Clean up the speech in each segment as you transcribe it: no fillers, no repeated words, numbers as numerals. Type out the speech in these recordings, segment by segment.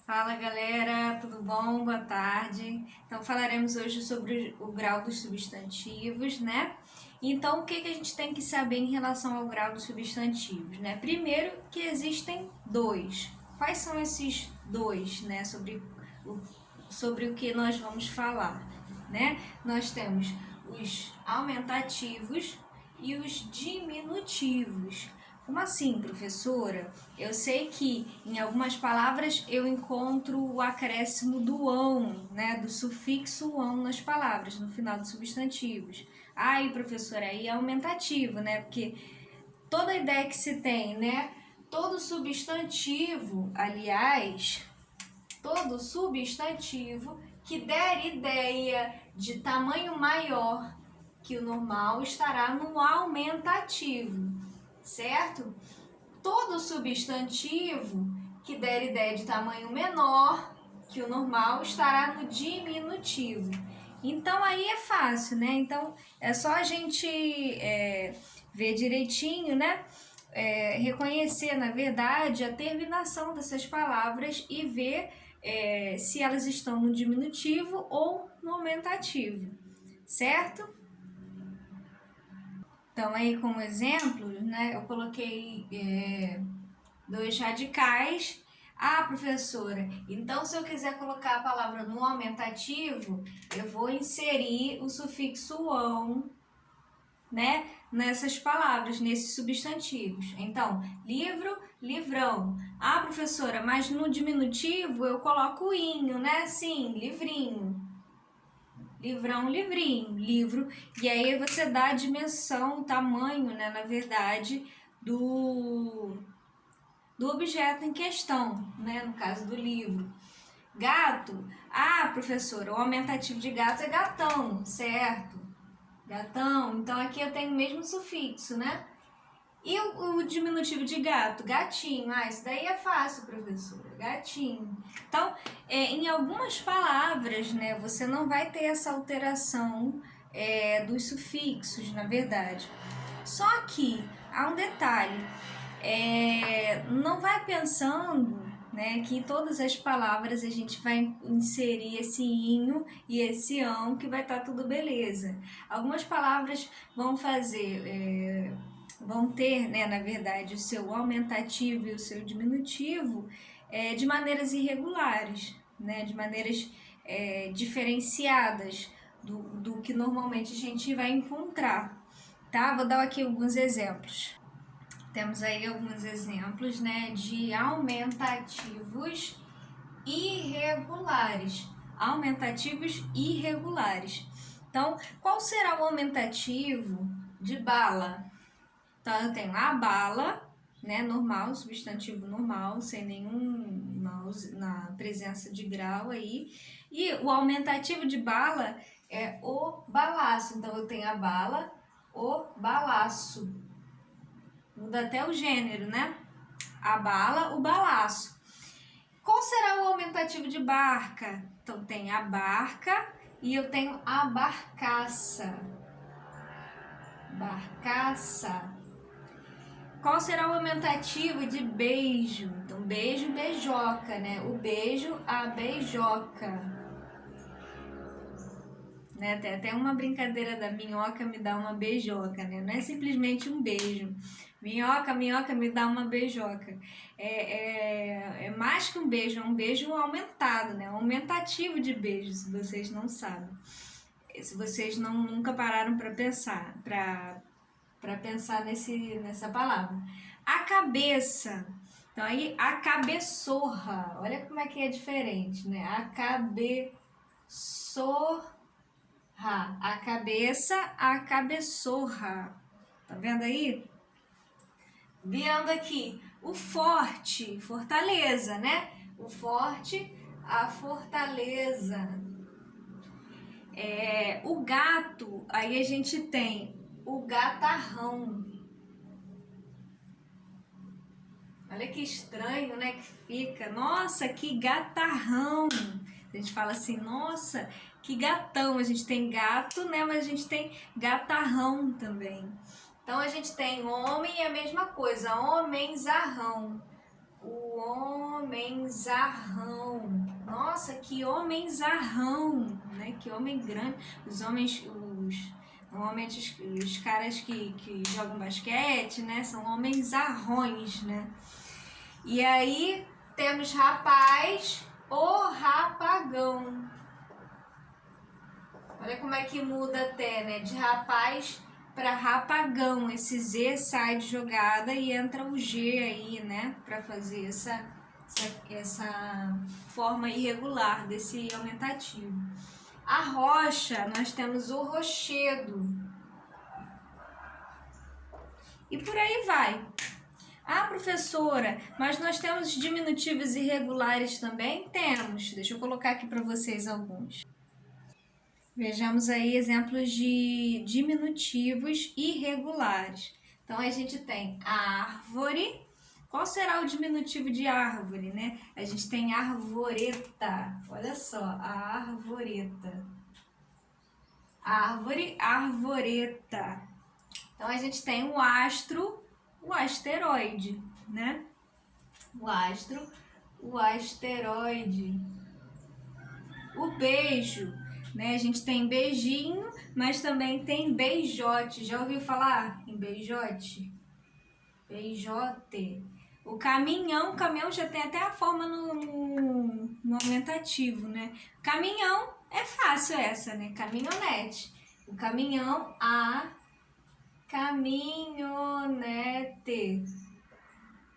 Fala galera, tudo bom? Boa tarde. Então falaremos hoje sobre o grau dos substantivos, né? Então o que a gente tem que saber em relação ao grau dos substantivos, né? Primeiro que existem dois. Quais são esses dois, né? Sobre o que nós vamos falar, né? Nós temos os aumentativos e os diminutivos. Como assim, professora? Eu sei que em algumas palavras eu encontro o acréscimo do ão, né, do sufixo ão nas palavras, no final dos substantivos. Aí, professora, aí é aumentativo, né? Porque toda a ideia que se tem, né? Todo substantivo, aliás, todo substantivo que der ideia de tamanho maior que o normal estará no aumentativo, certo? Todo substantivo que der ideia de tamanho menor que o normal estará no diminutivo. Então aí é fácil, né? Então é só a gente ver direitinho, né? Reconhecer, na verdade, a terminação dessas palavras e ver se elas estão no diminutivo ou no aumentativo, certo? Então, aí como exemplo, né, eu coloquei dois radicais. Ah, professora, então se eu quiser colocar a palavra no aumentativo, eu vou inserir o sufixo ão, né, nessas palavras, nesses substantivos. Então, livro, livrão. Ah, professora, mas no diminutivo eu coloco o inho, né? Sim, livrinho. Livrão, livrinho, livro. E aí você dá a dimensão, o tamanho, né, na verdade, do objeto em questão, né, no caso do livro. Gato, ah, professora, o aumentativo de gato é gatão, certo? Gatão, então aqui eu tenho o mesmo sufixo, né? E o diminutivo de gato? Gatinho. Ah, isso daí é fácil, professora. Gatinho. Então, em algumas palavras, né, você não vai ter essa alteração dos sufixos, na verdade. Só que há um detalhe. Não vai pensando, né, que em todas as palavras a gente vai inserir esse inho e esse ão, que vai estar tudo beleza. Algumas palavras vão vão ter, né, na verdade, o seu aumentativo e o seu diminutivo de maneiras irregulares, né, de maneiras diferenciadas do que normalmente a gente vai encontrar. Tá? Vou dar aqui alguns exemplos. Temos aí alguns exemplos, né, de aumentativos irregulares. Aumentativos irregulares. Então, qual será o aumentativo de bala? Então, eu tenho a bala, né, normal, substantivo normal, sem na presença de grau aí. E o aumentativo de bala é o balaço. Então, eu tenho a bala, o balaço. Muda até o gênero, né? A bala, o balaço. Qual será o aumentativo de barca? Então, tem a barca e eu tenho a barcaça. Barcaça. Qual será o aumentativo de beijo? Então, beijo, beijoca, né? O beijo, a beijoca. Né? Tem até uma brincadeira da minhoca me dá uma beijoca, né? Não é simplesmente um beijo. Minhoca, minhoca, me dá uma beijoca. É mais que um beijo aumentado, né? Um aumentativo de beijo, se vocês não sabem. Se vocês nunca pararam para pensar, para pensar nessa palavra. A cabeça. Então aí, a cabeçorra. Olha como é que é diferente, né? A cabeçorra. A cabeça, a cabeçorra. Tá vendo aí? Virando aqui, o forte, fortaleza, né? O forte, a fortaleza. O gato, aí a gente tem o gatarrão. Olha que estranho, né? Que fica. Nossa, que gatarrão. A gente fala assim, nossa, que gatão. A gente tem gato, né? Mas a gente tem gatarrão também. Então a gente tem homem e a mesma coisa, homenzarrão. O homenzarrão. Nossa, que homenzarrão, né? Que homem grande. Os homens, normalmente os caras que jogam basquete, né? São homenzarrões, né? E aí temos rapaz, o rapagão. Olha como é que muda até, né? De rapaz para rapagão. Esse Z sai de jogada e entra o G aí, né? Para fazer essa forma irregular desse aumentativo. A rocha, nós temos o rochedo. E por aí vai. Ah, professora, mas nós temos diminutivos irregulares também? Temos. Deixa eu colocar aqui para vocês alguns. Vejamos aí exemplos de diminutivos irregulares. Então, a gente tem árvore. Qual será o diminutivo de árvore, né? A gente tem arvoreta. Olha só, a arvoreta. Árvore, arvoreta. Então, a gente tem o astro, o asteroide, né? O astro, o asteroide. O beijo, né? A gente tem beijinho, mas também tem beijote. Já ouviu falar em beijote? Beijote. O caminhão já tem até a forma no aumentativo, né? Caminhão é fácil essa, né? Caminhonete. O caminhão, a caminhonete,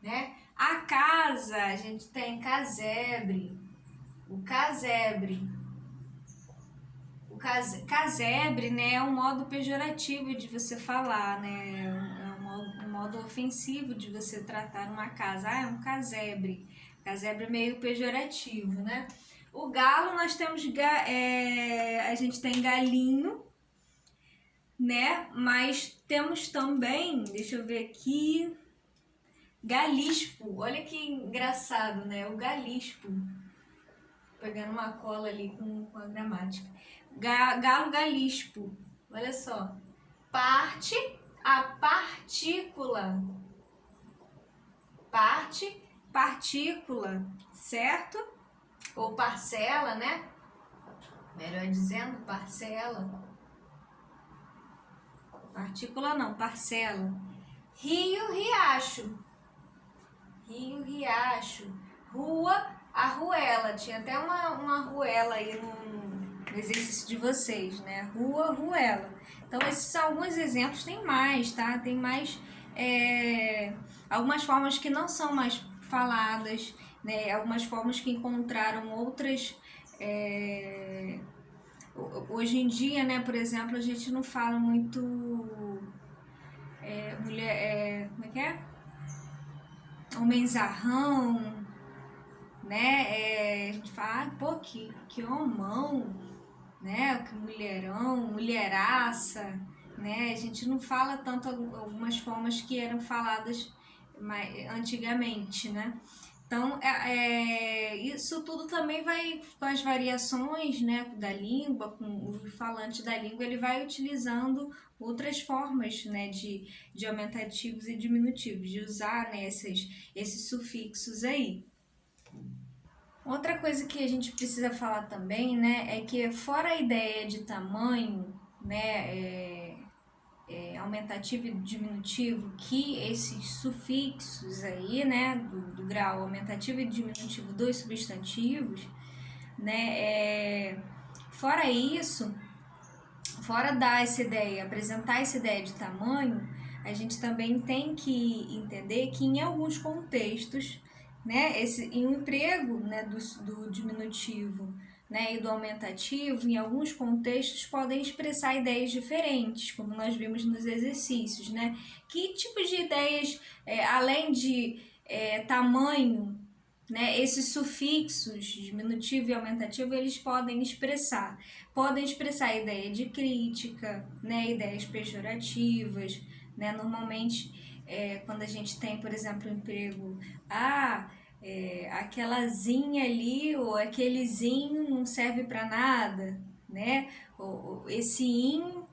né? A casa, a gente tem casebre. O casebre. O casebre, né, é um modo pejorativo de você falar, né? É um modo ofensivo de você tratar uma casa. Ah, é um casebre. Casebre é meio pejorativo, né? O galo, nós temos, a gente tem galinho, né? Mas temos também, deixa eu ver aqui, galispo. Olha que engraçado, né? O galispo. Pegando uma cola ali com a gramática. Galo galispo. Olha só. Parte, a partícula. Parte, partícula, certo? Ou parcela, né? Melhor dizendo, parcela. Partícula não, parcela. Rio, riacho. Rio, riacho. Rua, arruela. Tinha até uma arruela aí no exercício de vocês, né? Rua, arruela. Então, esses são alguns exemplos. Tem mais, tá? Tem mais algumas formas que não são mais faladas, né? Algumas formas que encontraram outras... Hoje em dia, né? Por exemplo, a gente não fala muito... como é que é? Homenzarrão, né? A gente fala, pô, que homão, né? Que mulherão, mulheraça, né? A gente não fala tanto algumas formas que eram faladas antigamente, né? Então, isso tudo também vai com as variações, né, da língua, com o falante da língua, ele vai utilizando outras formas, né, de aumentativos e diminutivos, de usar, né, esses sufixos aí. Outra coisa que a gente precisa falar também, né, é que fora a ideia de tamanho, né, aumentativo e diminutivo, que esses sufixos aí, né, do grau aumentativo e diminutivo dos substantivos, né, fora isso, fora dar essa ideia, apresentar essa ideia de tamanho, a gente também tem que entender que em alguns contextos, né, em um emprego, né, do diminutivo, né, e do aumentativo, em alguns contextos podem expressar ideias diferentes, como nós vimos nos exercícios, né? Que tipos de ideias, além de tamanho, né, esses sufixos diminutivo e aumentativo, eles podem expressar a ideia de crítica, né, ideias pejorativas, né? Normalmente, quando a gente tem, por exemplo, um emprego, aquelazinha ali ou aquelezinho não serve para nada, né? Esse in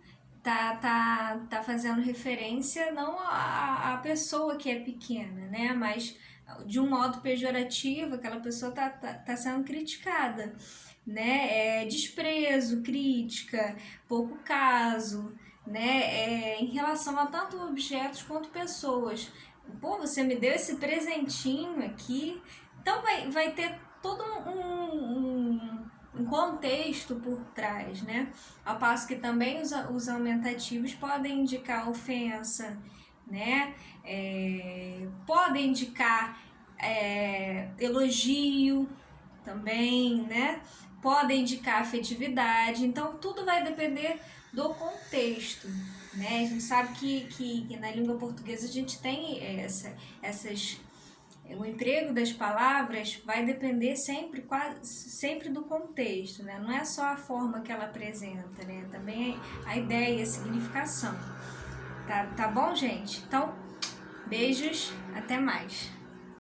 tá fazendo referência não à pessoa que é pequena, né? Mas de um modo pejorativo, aquela pessoa tá sendo criticada, né? Desprezo, crítica, pouco caso, né? Em relação a tanto objetos quanto pessoas. Pô, você me deu esse presentinho aqui. Então vai ter todo um contexto por trás, né? Ao passo que também os aumentativos podem indicar ofensa, né? Podem indicar elogio também, né? Podem indicar afetividade. Então, tudo vai depender do contexto, né? A gente sabe que na língua portuguesa a gente tem o emprego das palavras vai depender sempre do contexto, né? Não é só a forma que ela apresenta, né? Também a ideia, a significação. Tá bom, gente? Então, beijos, até mais.